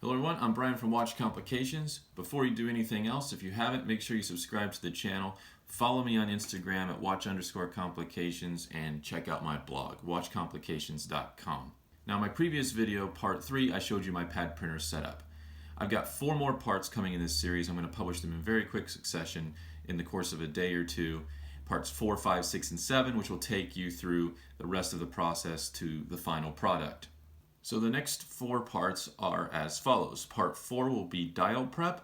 Hello everyone, I'm Brian from Watch Complications. Before you do anything else, if you haven't, make sure you subscribe to the channel. Follow me on Instagram at watch_complications and check out my blog, watchcomplications.com. Now, in my previous video, part 3, I showed you my pad printer setup. I've got 4 more parts coming in this series. I'm going to publish them in very quick succession in the course of a day or two. Parts 4, 5, 6, and 7, which will take you through the rest of the process to the final product. So the next 4 parts are as follows. Part 4 will be dial prep,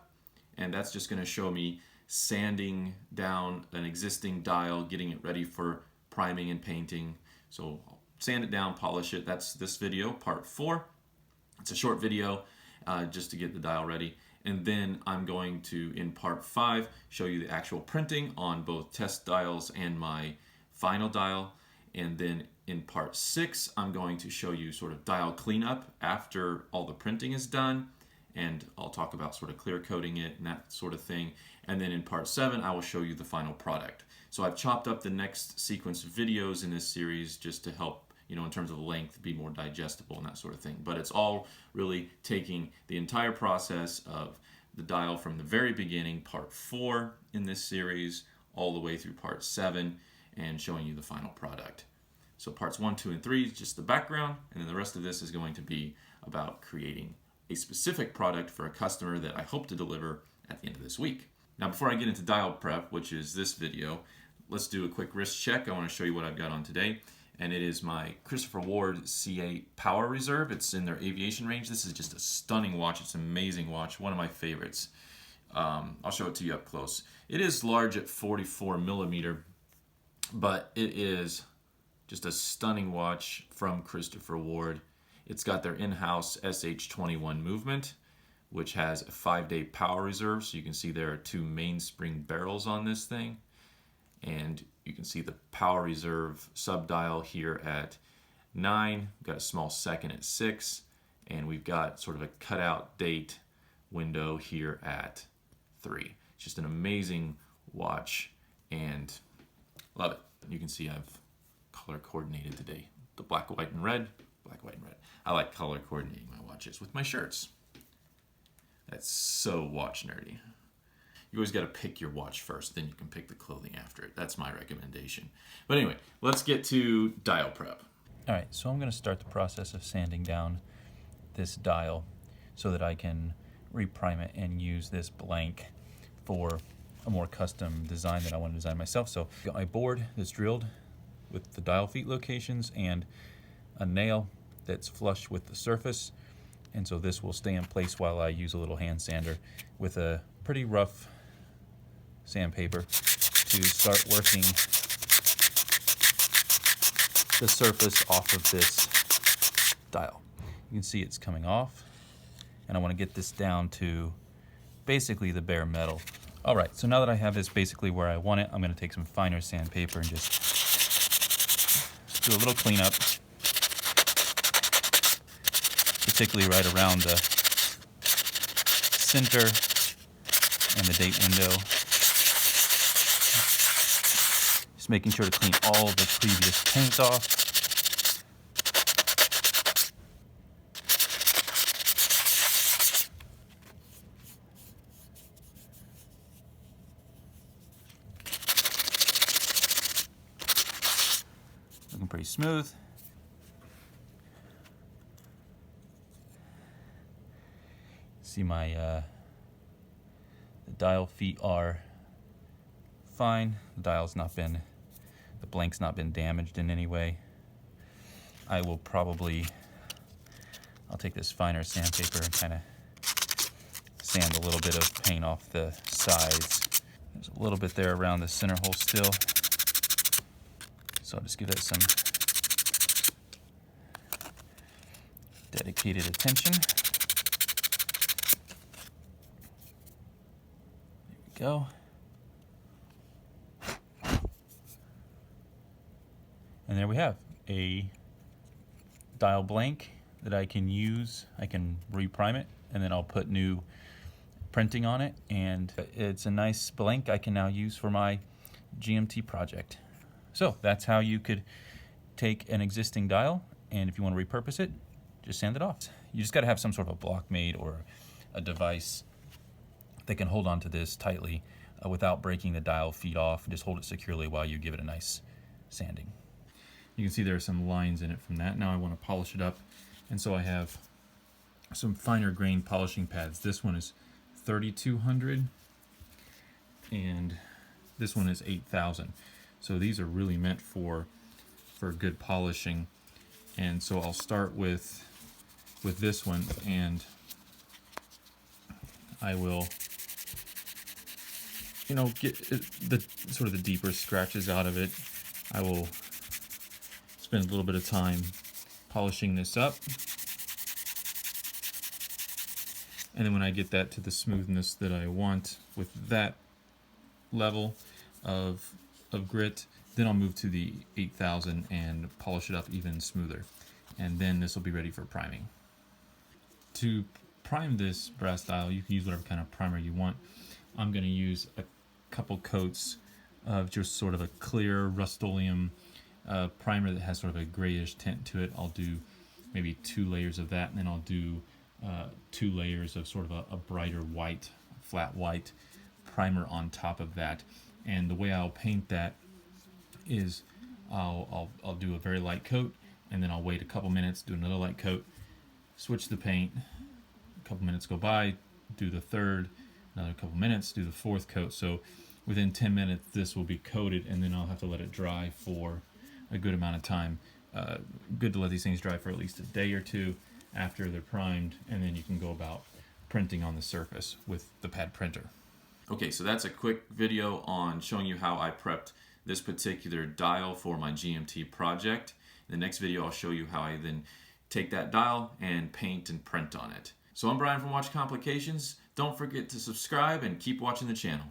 and that's just going to show me sanding down an existing dial, getting it ready for priming and painting. So I'll sand it down, polish it. That's this video, part 4. It's a short video just to get the dial ready. And then I'm going to, in part 5, show you the actual printing on both test dials and my final dial. And then in part 6, I'm going to show you sort of dial cleanup after all the printing is done. And I'll talk about sort of clear coating it and that sort of thing. And then in part 7, I will show you the final product. So I've chopped up the next sequence of videos in this series just to help, in terms of length, be more digestible and that sort of thing. But it's all really taking the entire process of the dial from the very beginning, part 4 in this series, all the way through part 7, and showing you the final product. So parts 1, 2, and 3 is just the background, and then the rest of this is going to be about creating a specific product for a customer that I hope to deliver at the end of this week. Now, before I get into dial prep, which is this video, let's do a quick wrist check. I want to show you what I've got on today, and it is my Christopher Ward C8 Power Reserve. It's in their aviation range. This is just a stunning watch. It's an amazing watch, one of my favorites. I'll show it to you up close. It is large at 44 millimeter, but it is just a stunning watch from Christopher Ward. It's got their in-house SH21 movement, which has a 5-day power reserve. So you can see there are 2 mainspring barrels on this thing. And you can see the power reserve subdial here at 9. We've got a small second at 6. And we've got sort of a cutout date window here at 3. It's just an amazing watch and love it. You can see I've color coordinated today. The black, white, and red. Black, white, and red. I like color coordinating my watches with my shirts. That's so watch nerdy. You always got to pick your watch first, then you can pick the clothing after it. That's my recommendation. But anyway, let's get to dial prep. All right, so I'm going to start the process of sanding down this dial so that I can reprime it and use this blank for a more custom design that I want to design myself. So I've got my board that's drilled with the dial feet locations and a nail that's flush with the surface, and so this will stay in place while I use a little hand sander with a pretty rough sandpaper to start working the surface off of this dial. You can see it's coming off, and I want to get this down to basically the bare metal. All right, so now that I have this basically where I want it, I'm going to take some finer sandpaper and just do a little cleanup, particularly right around the center and the date window. Just making sure to clean all the previous paint off. Looking pretty smooth. See my the dial feet are fine. The dial's not been, the blank's not been damaged in any way. I will probably, I'll take this finer sandpaper and kind of sand a little bit of paint off the sides. There's a little bit there around the center hole still. So I'll just give that some dedicated attention. Go. And there we have a dial blank that I can use. I can reprime it, and then I'll put new printing on it, and it's a nice blank I can now use for my GMT project. So that's how you could take an existing dial, and if you want to repurpose it, just sand it off. You just got to have some sort of a block made or a device that can hold onto this tightly without breaking the dial feed off. Just hold it securely while you give it a nice sanding. You can see there are some lines in it from that. Now I want to polish it up, and so I have some finer grain polishing pads. This one is 3200 and this one is 8000. So these are really meant for good polishing. And so I'll start with this one, and I will, get the sort of the deeper scratches out of it. I will spend a little bit of time polishing this up. And then when I get that to the smoothness that I want with that level of grit, then I'll move to the 8000 and polish it up even smoother. And then this will be ready for priming. To prime this brass dial, you can use whatever kind of primer you want. I'm going to use a couple coats of just sort of a clear Rust-Oleum primer that has sort of a grayish tint to it. I'll do maybe 2 layers of that, and then I'll do 2 layers of sort of a brighter white, flat white primer on top of that. And the way I'll paint that is I'll do a very light coat, and then I'll wait a couple minutes, do another light coat, switch the paint, a couple minutes go by, do the third, another couple minutes, do the fourth coat. So within 10 minutes this will be coated, and then I'll have to let it dry for a good amount of time. Good to let these things dry for at least a day or two after they're primed, and then you can go about printing on the surface with the pad printer. Okay, so that's a quick video on showing you how I prepped this particular dial for my GMT project. In the next video I'll show you how I then take that dial and paint and print on it. So I'm Brian from Watch Complications. Don't forget to subscribe and keep watching the channel.